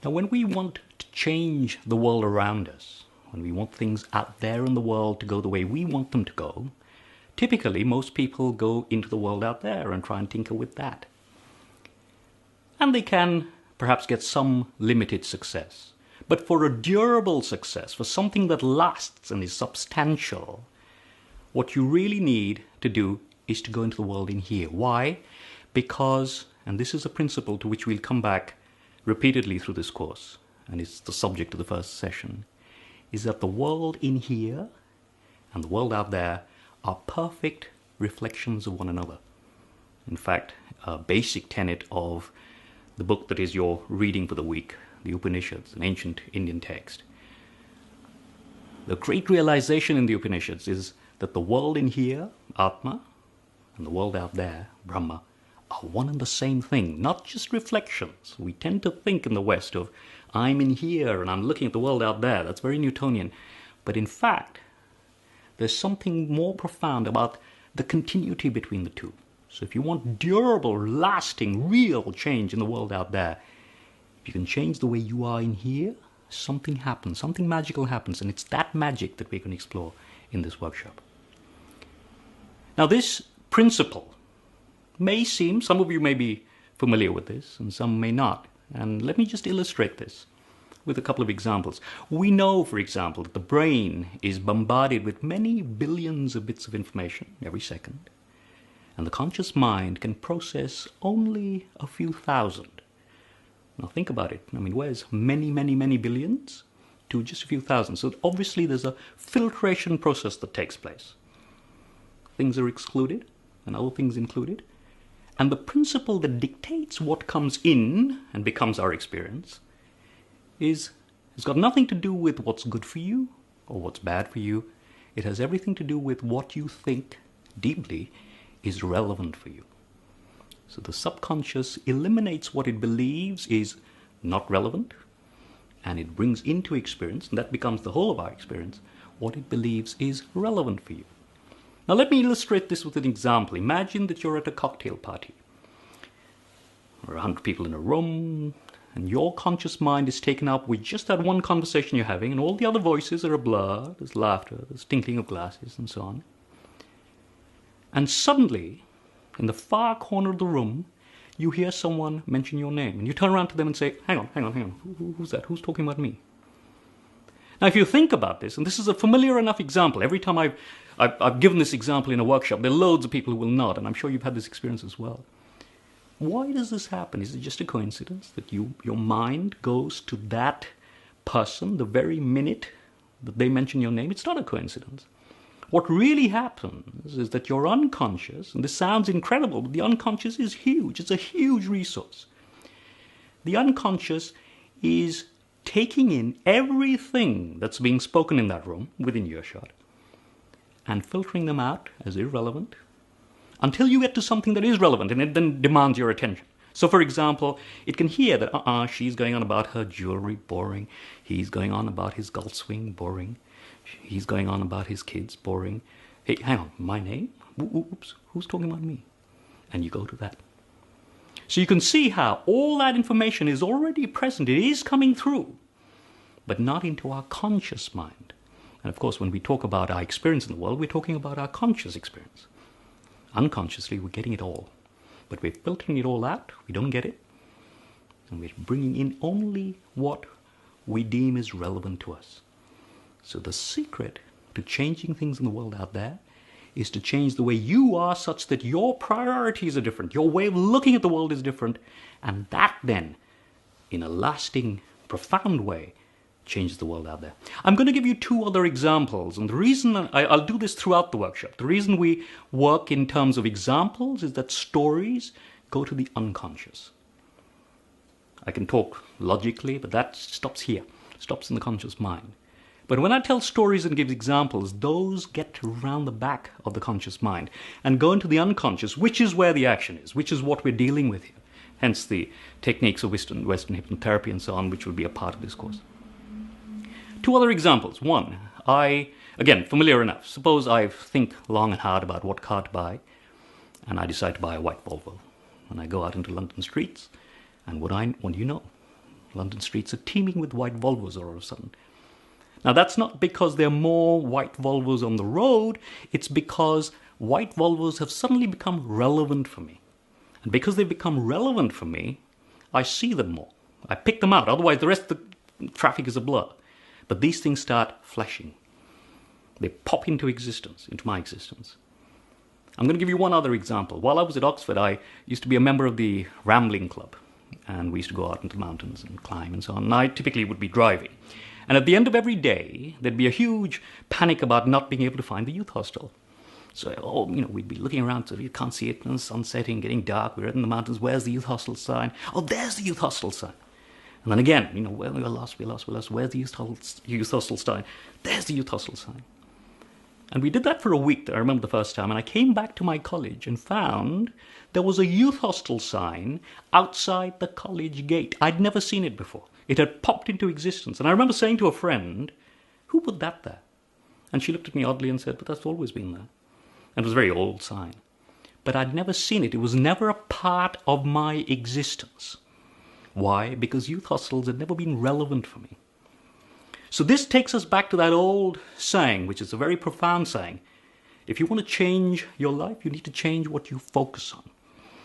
Now, when we want to change the world around us, when we want things out there in the world to go the way we want them to go, typically most people go into the world out there and try and tinker with that. And they can perhaps get some limited success. But for a durable success, for something that lasts and is substantial, what you really need to do is to go into the world in here. Why? Because, and this is a principle to which we'll come back repeatedly through this course, and it's the subject of the first session, is that the world in here and the world out there are perfect reflections of one another. In fact, a basic tenet of the book that is your reading for the week, the Upanishads, an ancient Indian text. The great realization in the Upanishads is that the world in here, Atma, and the world out there, Brahma, are one and the same thing, not just reflections. We tend to think in the West of, I'm in here and I'm looking at the world out there. That's very Newtonian. But in fact, there's something more profound about the continuity between the two. So if you want durable, lasting, real change in the world out there, if you can change the way you are in here, something happens, something magical happens, and it's that magic that we can explore in this workshop. Now this principle may seem, some of you may be familiar with this, and some may not. And let me just illustrate this with a couple of examples. We know, for example, that the brain is bombarded with many billions of bits of information every second, and the conscious mind can process only a few thousand. Now think about it. I mean, where's many, many, many billions to just a few thousand? So obviously there's a filtration process that takes place. Things are excluded and other things included. And the principle that dictates what comes in and becomes our experience has got nothing to do with what's good for you or what's bad for you. It has everything to do with what you think deeply is relevant for you. So the subconscious eliminates what it believes is not relevant, and it brings into experience, and that becomes the whole of our experience, what it believes is relevant for you. Now let me illustrate this with an example. Imagine that you're at a cocktail party. There are 100 people in a room, and your conscious mind is taken up with just that one conversation you're having, and all the other voices are a blur. There's laughter, there's tinkling of glasses, and so on. And suddenly, in the far corner of the room, you hear someone mention your name, and you turn around to them and say, hang on, who's that? Who's talking about me? Now, if you think about this, and this is a familiar enough example, every time I've given this example in a workshop, there are loads of people who will nod, and I'm sure you've had this experience as well. Why does this happen? Is it just a coincidence that your mind goes to that person the very minute that they mention your name? It's not a coincidence. What really happens is that your unconscious, and this sounds incredible, but the unconscious is huge. It's a huge resource. The unconscious is taking in everything that's being spoken in that room within earshot and filtering them out as irrelevant until you get to something that is relevant, and it then demands your attention. So, for example, it can hear that, she's going on about her jewelry, boring. He's going on about his golf swing, boring. He's going on about his kids, boring. Hey, hang on, my name? Oops, who's talking about me? And you go to that. So you can see how all that information is already present. It is coming through, but not into our conscious mind. And of course, when we talk about our experience in the world, we're talking about our conscious experience. Unconsciously, we're getting it all. But we're filtering it all out. We don't get it. And we're bringing in only what we deem is relevant to us. So the secret to changing things in the world out there is to change the way you are such that your priorities are different. Your way of looking at the world is different. And that then, in a lasting, profound way, changes the world out there. I'm going to give you two other examples. And the reason I'll do this throughout the workshop. The reason we work in terms of examples is that stories go to the unconscious. I can talk logically, but that stops here. Stops in the conscious mind. But when I tell stories and give examples, those get around the back of the conscious mind and go into the unconscious, which is where the action is, which is what we're dealing with here. Hence the techniques of Western hypnotherapy and so on, which will be a part of this course. Two other examples. One, again, familiar enough. Suppose I think long and hard about what car to buy, and I decide to buy a white Volvo. And I go out into London streets, and what do you know? London streets are teeming with white Volvos all of a sudden. Now, that's not because there are more white Volvos on the road. It's because white Volvos have suddenly become relevant for me. And because they've become relevant for me, I see them more. I pick them out. Otherwise, the rest of the traffic is a blur. But these things start flashing. They pop into existence, into my existence. I'm going to give you one other example. While I was at Oxford, I used to be a member of the Rambling Club. And we used to go out into the mountains and climb and so on. And I typically would be driving. And at the end of every day, there'd be a huge panic about not being able to find the youth hostel. So, we'd be looking around, so you can't see it, and the sun's setting, getting dark, we're in the mountains, where's the youth hostel sign? Oh, there's the youth hostel sign. And then again, well, we're lost, where's the youth hostel sign? There's the youth hostel sign. And we did that for a week, I remember the first time, and I came back to my college and found there was a youth hostel sign outside the college gate. I'd never seen it before. It had popped into existence. And I remember saying to a friend, who put that there? And she looked at me oddly and said, but that's always been there. And it was a very old sign. But I'd never seen it. It was never a part of my existence. Why? Because youth hostels had never been relevant for me. So this takes us back to that old saying, which is a very profound saying. If you want to change your life, you need to change what you focus on.